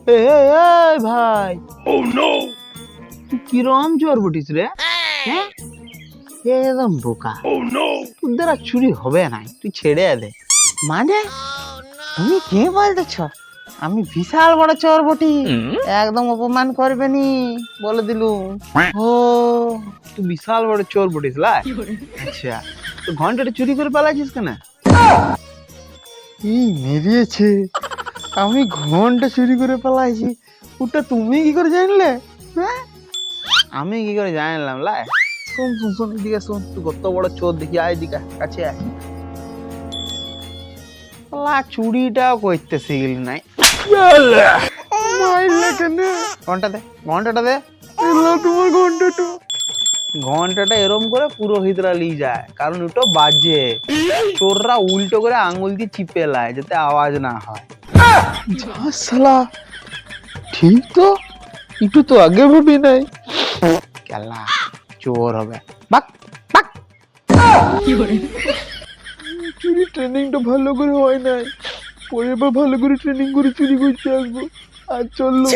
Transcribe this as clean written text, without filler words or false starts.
ভাই তুই কিরম চোর বটিস রে? হ্যাঁ একদম বোকা। তোর দ্বারা চুরি হবে না, তুই ছেড়ে দে। মানে তুমি কে বলতেছ? আমি বিশাল বড় চোর বটি, একদম অপমান করবে নি বলে দিলুম। ও তুই বিশাল বড় চোর বটিস লাই? আচ্ছা তো ঘন্টাটা চুরি করে পালাইছিস কেন? এই মেরিয়েছে, আমি ঘন্টা চুরি করে পালাইছি, ওটা তুমি কি করে জানলে? হ্যাঁ আমি কি করে জানলাম লাই? শোন শোন শোন এদিকে শোন, তুই কত বড় চোর দেখি, আয় এদিকে কাছে আয়। লা চুরিটাও করতে শিখলি নাই। মাইলে কেন? ঘন্টা দে, ঘন্টাটা দে। এলো তোমার ঘন্টাটা। ঘন্টাটা এরম করে পুরোহিতরা নিয়ে যায়, কারণ ওটা বাজে। চোররা উল্টো করে আঙ্গুল দিয়ে চিপে লায় যাতে আওয়াজ না হয়। যা শালা, ঠিক তো, একটু তো আগে ভাবি নাই। কেলা চোর হবে। বাক বাক। চুরি ট্রেনিংটা ভালো করে হয় নাই, পরে এবার ভালো করে ট্রেনিং করে চুরি করতে আসবো। আর চললো